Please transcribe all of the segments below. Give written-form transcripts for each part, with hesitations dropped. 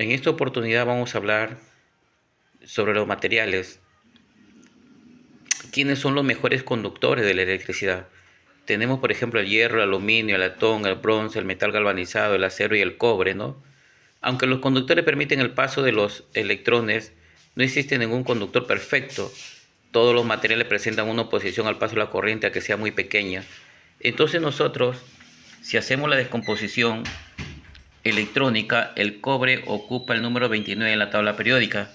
En esta oportunidad vamos a hablar sobre los materiales. ¿Quiénes son los mejores conductores de la electricidad? Tenemos, por ejemplo, el hierro, el aluminio, el latón, el bronce, el metal galvanizado, el acero y el cobre, ¿no? Aunque los conductores permiten el paso de los electrones, no existe ningún conductor perfecto. Todos los materiales presentan una oposición al paso de la corriente a que sea muy pequeña. Entonces nosotros, si hacemos la descomposición electrónica, el cobre ocupa el número 29 en la tabla periódica.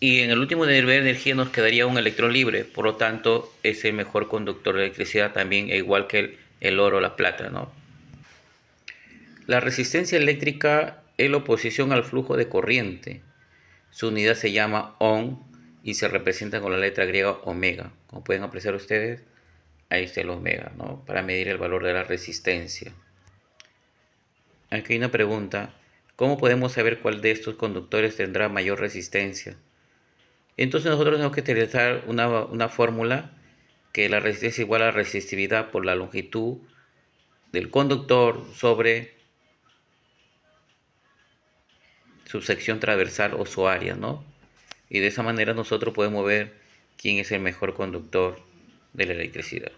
Y en el último nivel de energía nos quedaría un electrón libre, por lo tanto es el mejor conductor de electricidad también, igual que el oro o la plata, ¿no? La resistencia eléctrica es la oposición al flujo de corriente. Su unidad se llama ohm y se representa con la letra griega omega. Como pueden apreciar ustedes, ahí está el omega, ¿no? Para medir el valor de la resistencia. Aquí hay una pregunta. ¿Cómo podemos saber cuál de estos conductores tendrá mayor resistencia? Entonces nosotros tenemos que utilizar una fórmula que la resistencia es igual a la resistividad por la longitud del conductor sobre su sección transversal o su área, ¿no? Y de esa manera nosotros podemos ver quién es el mejor conductor de la electricidad.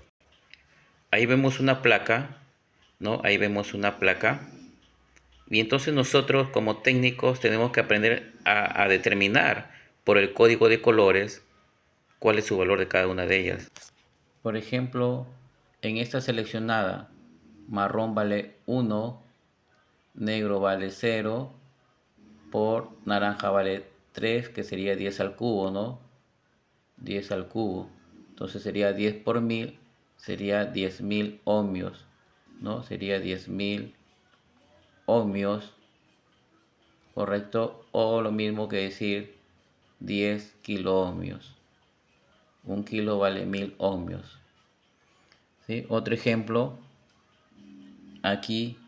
Ahí vemos una placa, ¿no? Ahí vemos una placa. Y entonces nosotros como técnicos tenemos que aprender a determinar por el código de colores cuál es su valor de cada una de ellas. Por ejemplo, en esta seleccionada, marrón vale 1, negro vale 0, por naranja vale 3, que sería 10 al cubo, ¿no? 10 al cubo. Entonces sería 10 por 1000, sería 10.000 ohmios, ¿no? Sería 10.000 ohmios, ¿correcto? O lo mismo que decir 10 kiloohmios. Un kilo vale 1000 ohmios. ¿Sí? Otro ejemplo, aquí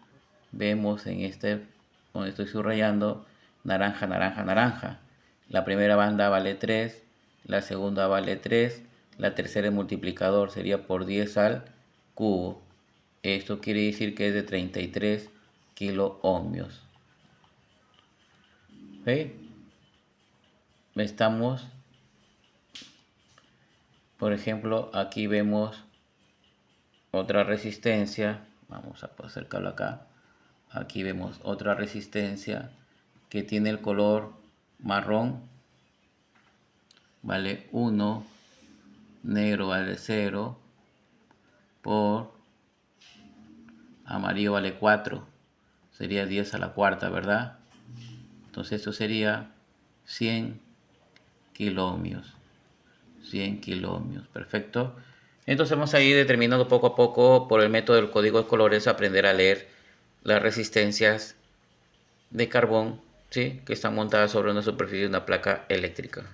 vemos en este, donde estoy subrayando, naranja, naranja, naranja. La primera banda vale 3, la segunda vale 3, la tercera el multiplicador sería por 10 al cubo. Esto quiere decir que es de 33 kiloohmios. ¿Ok? Estamos, por ejemplo, aquí vemos otra resistencia. Vamos a acercarlo acá. Aquí vemos otra resistencia que tiene el color marrón, vale 1, negro vale 0, por amarillo vale 4, sería 10 a la cuarta, ¿verdad? Entonces esto sería 100 kiloohmios, 100 kiloohmios, perfecto. Entonces vamos a ir determinando poco a poco por el método del código de colores, aprender a leer las resistencias de carbón, ¿sí? Que están montadas sobre una superficie de una placa eléctrica.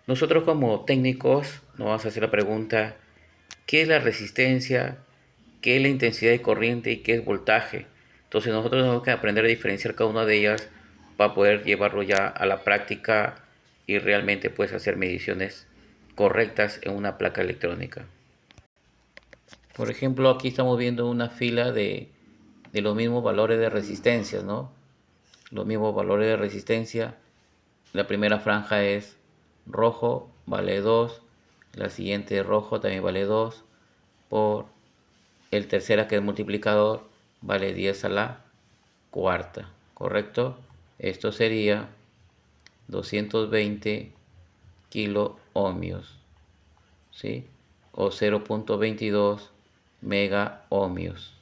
Nosotros como técnicos nos vamos a hacer la pregunta, ¿qué es la resistencia? ¿Qué es la intensidad de corriente y qué es voltaje? Entonces nosotros tenemos que aprender a diferenciar cada una de ellas para poder llevarlo ya a la práctica y realmente pues hacer mediciones correctas en una placa electrónica. Por ejemplo, aquí estamos viendo una fila de los mismos valores de resistencia, ¿no? Los mismos valores de resistencia. La primera franja es rojo, vale 2. La siguiente rojo también vale 2. Por el tercera, que es multiplicador, vale 10 a la cuarta. ¿Correcto? Esto sería 220 kiloohmios, ¿sí? O 0.22 megaohmios.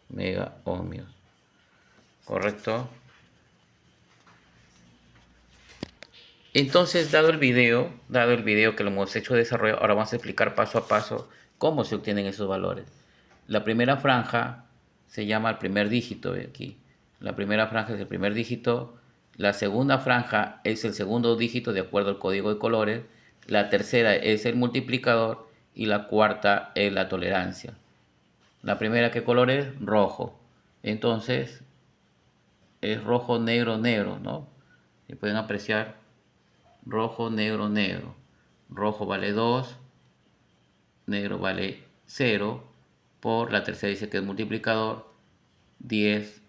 Megaohmios. ¿Correcto? Entonces, dado el video que lo hemos hecho de desarrollo, ahora vamos a explicar paso a paso cómo se obtienen esos valores. La primera franja se llama el primer dígito, aquí. La primera franja es el primer dígito, la segunda franja es el segundo dígito de acuerdo al código de colores, la tercera es el multiplicador y la cuarta es la tolerancia. La primera, ¿qué color es? Rojo. Entonces, es rojo, negro, negro, ¿no? Y pueden apreciar rojo, negro, negro. Rojo vale 2, negro vale 0, por la tercera dice que es multiplicador, 10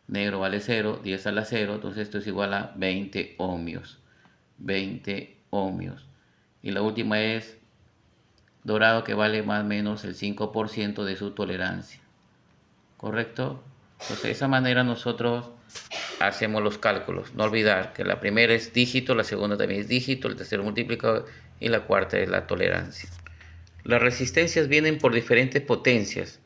negro vale 0, 10 a la 0, entonces esto es igual a 20 ohmios. 20 ohmios. Y la última es dorado, que vale más o menos el 5% de su tolerancia. ¿Correcto? Entonces de esa manera nosotros hacemos los cálculos. No olvidar que la primera es dígito, la segunda también es dígito, el tercero multiplicado y la cuarta es la tolerancia. Las resistencias vienen por diferentes potencias.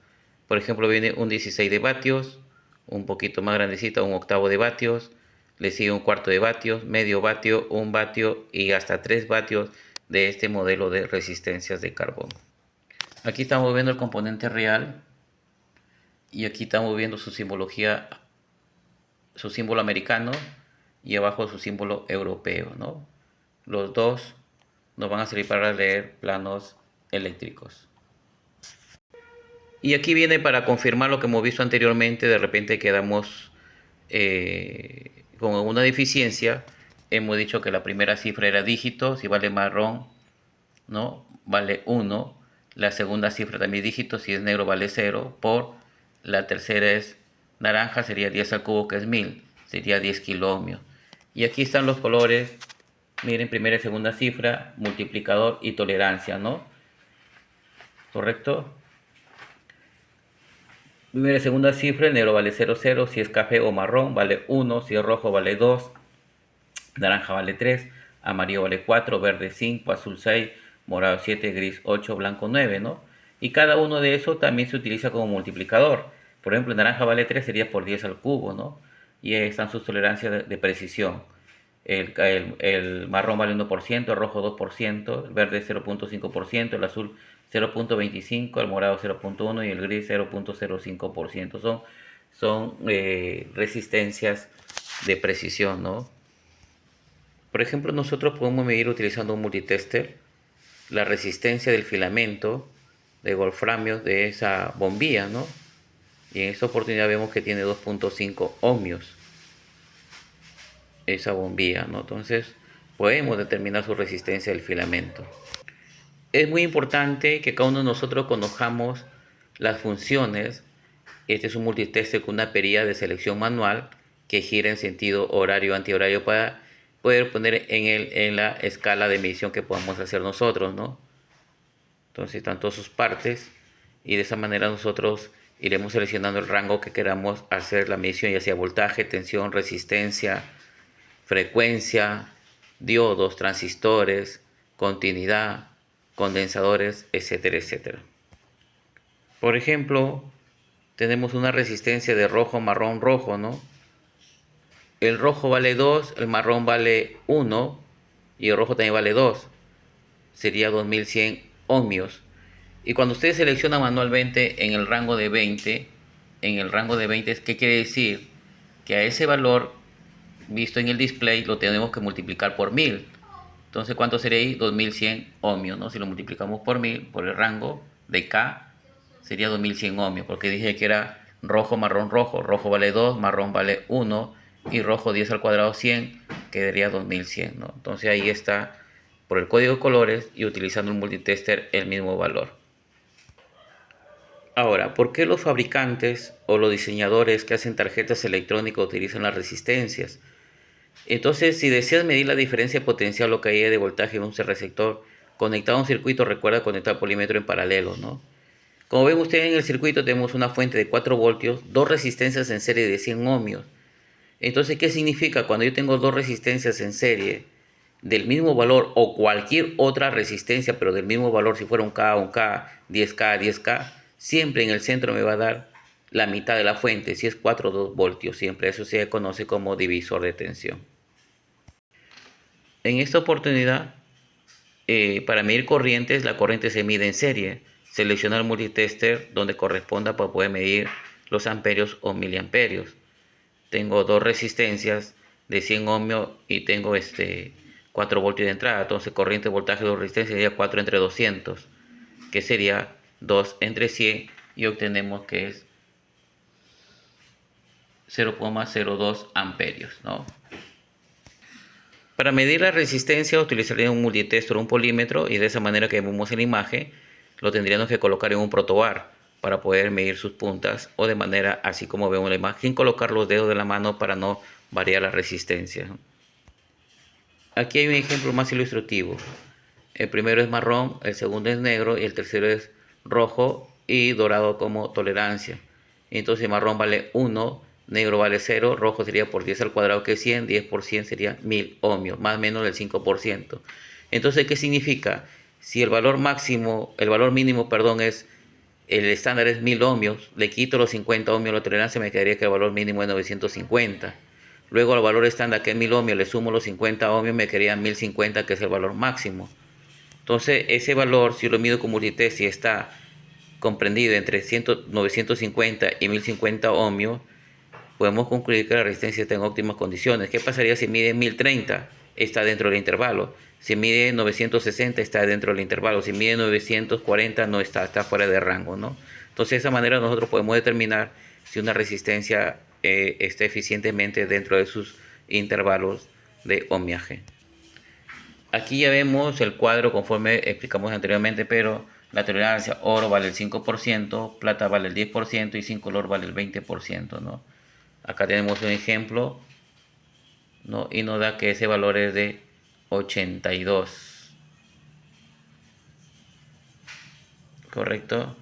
Por ejemplo, viene un 16 de vatios, un poquito más grandecita, un octavo de vatios, le sigue un cuarto de vatios, medio vatio, un vatio y hasta 3 vatios de este modelo de resistencias de carbón. Aquí estamos viendo el componente real y aquí estamos viendo su simbología, su símbolo americano y abajo su símbolo europeo, ¿no? Los dos nos van a servir para leer planos eléctricos. Y aquí viene para confirmar lo que hemos visto anteriormente. De repente quedamos con una deficiencia. Hemos dicho que la primera cifra era dígito, si vale marrón, ¿no? Vale 1. La segunda cifra también dígito, si es negro vale 0. Por la tercera es naranja, sería 10 al cubo, que es 1000. Sería 10 kiloohmios. Y aquí están los colores. Miren, primera y segunda cifra, multiplicador y tolerancia, ¿no? ¿Correcto? Primera y segunda cifra, el negro vale 0, 0, si es café o marrón vale 1, si es rojo vale 2, naranja vale 3, amarillo vale 4, verde 5, azul 6, morado 7, gris 8, blanco 9, ¿no? Y cada uno de esos también se utiliza como multiplicador. Por ejemplo, el naranja vale 3, sería por 10 al cubo, ¿no? Y ahí están sus tolerancias de precisión. El marrón vale 1%, el rojo 2%, el verde 0.5%, el azul 0.25%, el morado 0.1% y el gris 0.05%. Son resistencias de precisión, ¿no? Por ejemplo, nosotros podemos medir utilizando un multitester la resistencia del filamento de wolframio de esa bombilla, ¿no? Y en esta oportunidad vemos que tiene 2.5 ohmios esa bombilla, ¿no? Entonces podemos determinar su resistencia del filamento. Es muy importante que cada uno de nosotros conozcamos las funciones. Este es un multitester con una perilla de selección manual que gira en sentido horario antihorario para poder poner en la escala de medición que podamos hacer nosotros, ¿no? Entonces están todas sus partes y de esa manera nosotros iremos seleccionando el rango que queramos hacer la medición, ya sea voltaje, tensión, resistencia, frecuencia, diodos, transistores, continuidad, condensadores, etcétera, etcétera. Por ejemplo, tenemos una resistencia de rojo, marrón, rojo, ¿no? El rojo vale 2, el marrón vale 1 y el rojo también vale 2. Sería 2100 ohmios. Y cuando ustedes seleccionan manualmente en el rango de 20, ¿qué quiere decir? Que a ese valor visto en el display lo tenemos que multiplicar por 1000. Entonces, ¿cuánto sería ahí? 2100 ohmios, ¿no? Si lo multiplicamos por 1000, por el rango de K, sería 2100 ohmios, porque dije que era rojo, marrón, rojo. Rojo vale 2, marrón vale 1 y rojo 10 al cuadrado 100, quedaría 2100, ¿no? Entonces ahí está, por el código de colores y utilizando un multitester, el mismo valor. Ahora, ¿por qué los fabricantes o los diseñadores que hacen tarjetas electrónicas utilizan las resistencias? Entonces, si deseas medir la diferencia potencial o caída de voltaje en un receptor conectado a un circuito, recuerda conectar polímetro en paralelo, ¿no? Como ven ustedes en el circuito tenemos una fuente de 4 voltios, dos resistencias en serie de 100 ohmios. Entonces, ¿qué significa? Cuando yo tengo dos resistencias en serie del mismo valor o cualquier otra resistencia, pero del mismo valor, si fuera un K, 10K, 10K, siempre en el centro me va a dar la mitad de la fuente, si es 4 o 2 voltios, siempre. Eso se conoce como divisor de tensión. En esta oportunidad, para medir corrientes, la corriente se mide en serie. Selecciona el multitester donde corresponda para poder medir los amperios o miliamperios. Tengo dos resistencias de 100 ohmios y tengo 4 voltios de entrada. Entonces, corriente, voltaje, dos resistencias sería 4 entre 200, que sería 2 entre 100, y obtenemos que es 0,02 amperios, ¿no? Para medir la resistencia utilizaría un multitester o un polímetro, y de esa manera que vemos en la imagen lo tendríamos que colocar en un protobar. para poder medir sus puntas o de manera así como vemos en la imagen, colocar los dedos de la mano para no variar la resistencia. Aquí hay un ejemplo más ilustrativo. El primero es marrón, el segundo es negro y el tercero es rojo y dorado como tolerancia. Entonces marrón vale 1, negro vale 0, rojo sería por 10 al cuadrado que es 100, 10 por 100 sería 1000 ohmios, más o menos del 5%. Entonces, ¿qué significa? Si el valor máximo, el valor mínimo, perdón, el estándar es 1000 ohmios, le quito los 50 ohmios a la tolerancia, me quedaría que el valor mínimo es 950. Luego al valor estándar que es 1000 ohmios, le sumo los 50 ohmios, me quedaría 1050, que es el valor máximo. Entonces, ese valor, si yo lo mido con multitest y está comprendido entre 950 y 1050 ohmios, podemos concluir que la resistencia está en óptimas condiciones. ¿Qué pasaría si mide 1030? Está dentro del intervalo. Si mide 960, está dentro del intervalo. Si mide 940, no está fuera de rango, ¿no? Entonces, de esa manera nosotros podemos determinar si una resistencia está eficientemente dentro de sus intervalos de ohmiaje. Aquí ya vemos el cuadro conforme explicamos anteriormente, pero la tolerancia oro vale el 5%, plata vale el 10% y sin color vale el 20%, ¿no? Acá tenemos un ejemplo, ¿no? Y nos da que ese valor es de 82, ¿correcto?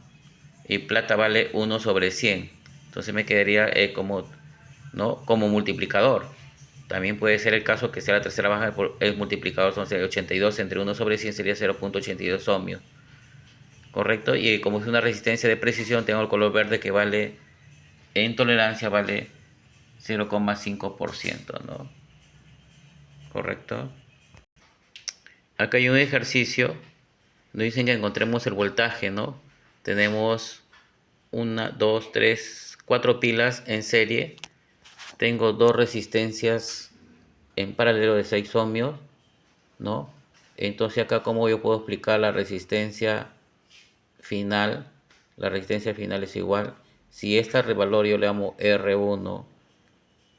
Y plata vale 1 sobre 100. Entonces me quedaría como, ¿no? Como multiplicador. También puede ser el caso que sea la tercera baja por el multiplicador, entonces 82 entre 1 sobre 100 sería 0.82 ohmios. ¿Correcto? Y como es una resistencia de precisión, tengo el color verde que vale, en tolerancia vale 0,5%, ¿no? ¿Correcto? Acá hay un ejercicio, nos dicen que encontremos el voltaje, ¿no? Tenemos 1, 2, 3, 4 pilas en serie. Tengo dos resistencias en paralelo de 6 ohmios, ¿no? Entonces acá, ¿cómo yo puedo explicar la resistencia final? La resistencia final es igual. Si esta valor yo le llamo R1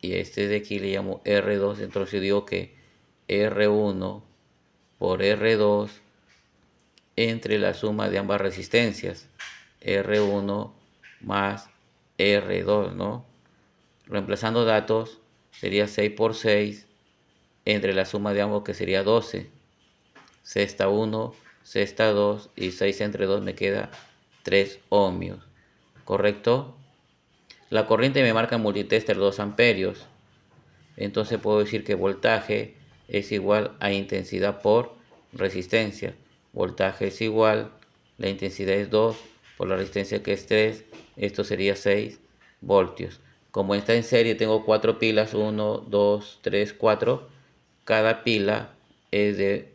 y este de aquí le llamo R2, entonces yo digo que R1 por R2 entre la suma de ambas resistencias, R1 más R2, ¿no? Reemplazando datos, sería 6 por 6 entre la suma de ambos, que sería 12. Sexta 1, sexta 2 y 6 entre 2 me queda 3 ohmios. ¿Correcto? La corriente me marca en multitester 2 amperios. Entonces puedo decir que voltaje es igual a intensidad por resistencia. Voltaje es igual, la intensidad es 2 por la resistencia que es 3. Esto sería 6 voltios. Como está en serie, tengo 4 pilas, 1, 2, 3, 4. Cada pila es de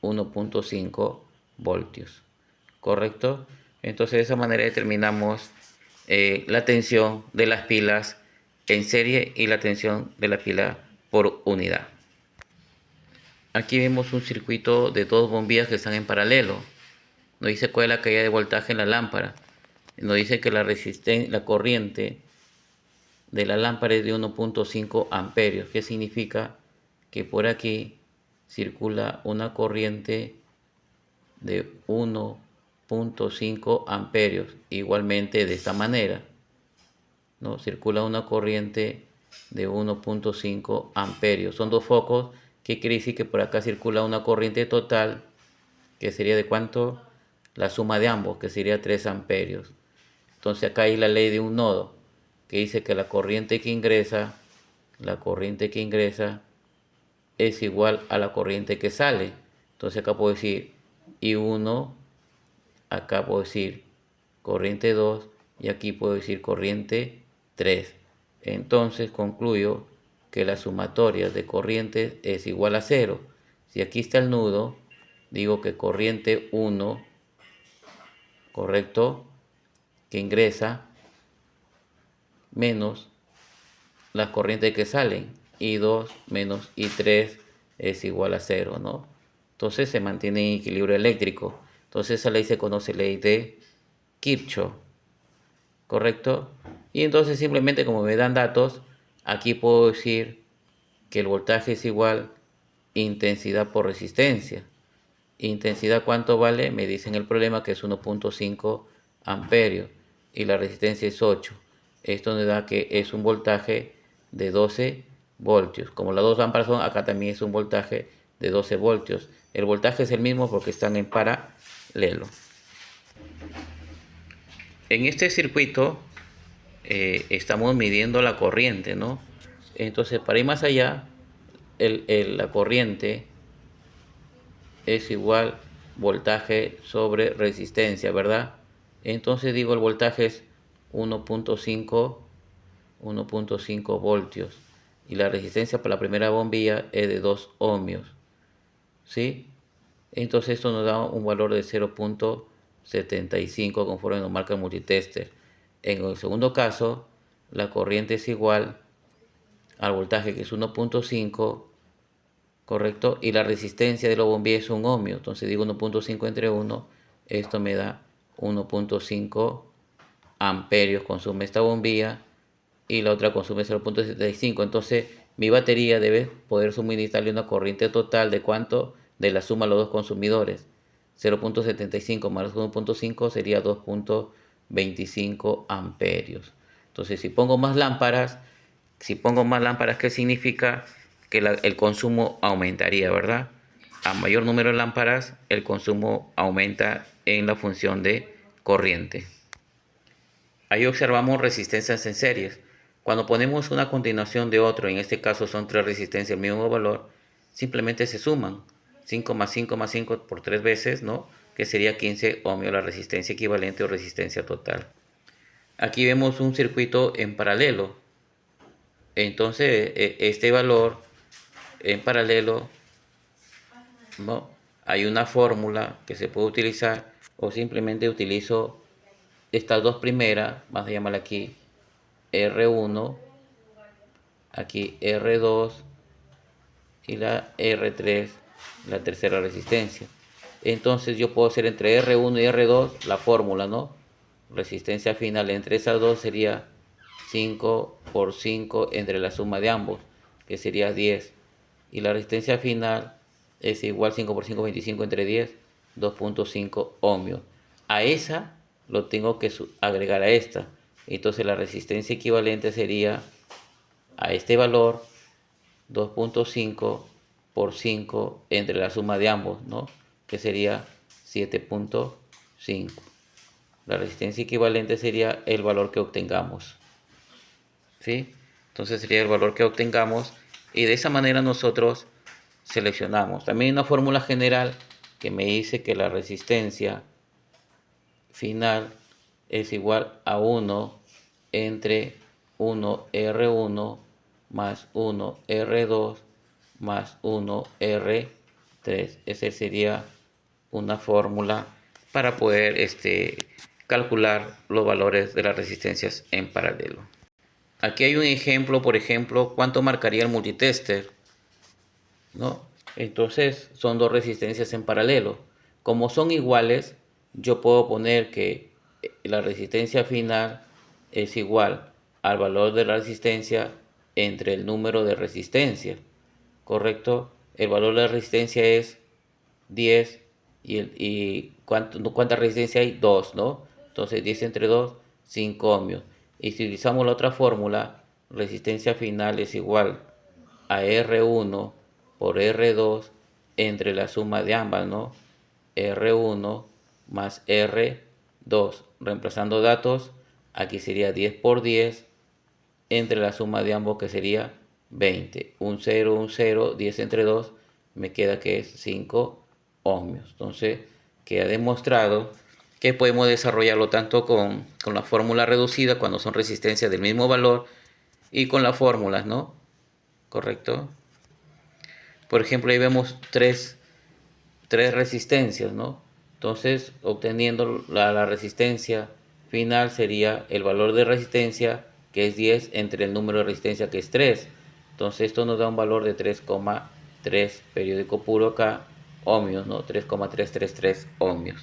1.5 voltios. ¿Correcto? Entonces de esa manera determinamos la tensión de las pilas en serie y la tensión de la pila por unidad. Aquí vemos un circuito de dos bombillas que están en paralelo. Nos dice cuál es la caída de voltaje en la lámpara. Nos dice que la corriente de la lámpara es de 1.5 amperios. ¿Qué significa? Que por aquí circula una corriente de 1.5 amperios. Igualmente de esta manera, ¿no? Circula una corriente de 1.5 amperios. Son dos focos. ¿Qué quiere decir? Que por acá circula una corriente total, que sería de ¿cuánto? La suma de ambos, que sería 3 amperios. Entonces acá hay la ley de un nodo, que dice que la corriente que ingresa es igual a la corriente que sale. Entonces acá puedo decir I1, acá puedo decir corriente 2 y aquí puedo decir corriente 3. Entonces concluyo que la sumatoria de corrientes es igual a 0. Si aquí está el nudo, digo que corriente 1, correcto, que ingresa, menos las corrientes que salen, I2 menos I3 es igual a 0, ¿no? Entonces se mantiene en equilibrio eléctrico. Entonces esa ley se conoce ley de Kirchhoff, ¿correcto? Y entonces simplemente, como me dan datos, aquí puedo decir que el voltaje es igual intensidad por resistencia. Intensidad, ¿cuánto vale? Me dicen el problema que es 1.5 amperios. y la resistencia es 8. Esto nos da que es un voltaje de 12 voltios. Como las dos lámparas son, acá también es un voltaje de 12 voltios. El voltaje es el mismo porque están en paralelo. En este circuito estamos midiendo la corriente, ¿no? Entonces, para ir más allá, la corriente es igual voltaje sobre resistencia, ¿verdad? Entonces digo, el voltaje es 1.5 voltios y la resistencia para la primera bombilla es de 2 ohmios, ¿sí? Entonces esto nos da un valor de 0.75 conforme nos marca el multitester. En el segundo caso, la corriente es igual al voltaje, que es 1.5, correcto, y la resistencia de la bombilla es 1 ohmio. Entonces digo 1.5 entre 1, esto me da 1.5 amperios consume esta bombilla y la otra consume 0.75. Entonces mi batería debe poder suministrarle una corriente total de ¿cuánto? De la suma de los dos consumidores. 0.75 más 1.5 sería 2.25 amperios. Entonces si pongo más lámparas, ¿qué significa? Que el consumo aumentaría, ¿verdad? A mayor número de lámparas, el consumo aumenta en la función de corriente. Ahí observamos resistencias en series. Cuando ponemos una a continuación de otro, en este caso son tres resistencias del mismo valor, simplemente se suman. 5 más 5 más 5 por 3 veces, ¿no? Que sería 15 ohmios la resistencia equivalente o resistencia total. Aquí vemos un circuito en paralelo. Entonces, este valor en paralelo, ¿no? Hay una fórmula que se puede utilizar o simplemente utilizo estas dos primeras, vamos a llamarla aquí R1, aquí R2 y la R3, la tercera resistencia. Entonces yo puedo hacer entre R1 y R2 la fórmula, ¿no? Resistencia final entre esas dos sería 5 por 5 entre la suma de ambos, que sería 10. Y la resistencia final es igual 5 por 5, 25 entre 10, 2.5 ohmios. A esa lo tengo que agregar a esta. Entonces la resistencia equivalente sería a este valor 2.5 por 5 entre la suma de ambos, ¿no? Que sería 7.5. La resistencia equivalente sería el valor que obtengamos, ¿sí? Entonces sería el valor que obtengamos y de esa manera nosotros seleccionamos. También hay una fórmula general que me dice que la resistencia final es igual a 1 entre 1R1 más 1R2 más 1R3. Esa sería una fórmula para poder calcular los valores de las resistencias en paralelo. Aquí hay un ejemplo, por ejemplo, cuánto marcaría el multitester, ¿no? Entonces son dos resistencias en paralelo. Como son iguales, yo puedo poner que la resistencia final es igual al valor de la resistencia entre el número de resistencia, ¿correcto? El valor de la resistencia es 10 y ¿cuánta resistencia hay? 2, ¿no? Entonces 10 entre 2, 5 ohmios. Y si utilizamos la otra fórmula, resistencia final es igual a R1 por R2 entre la suma de ambas, ¿no? R1 más R2. Reemplazando datos, aquí sería 10 por 10 entre la suma de ambos, que sería 20. Un 0, 10 entre 2, me queda que es 5 ohmios. Entonces, queda demostrado que podemos desarrollarlo tanto con la fórmula reducida, cuando son resistencias del mismo valor, y con las fórmulas, ¿no? ¿Correcto? Por ejemplo, ahí vemos tres resistencias, ¿no? Entonces, obteniendo la resistencia final sería el valor de resistencia, que es 10, entre el número de resistencia, que es 3. Entonces, esto nos da un valor de 3,3 periódico puro acá, ohmios, ¿no? 3,333 ohmios.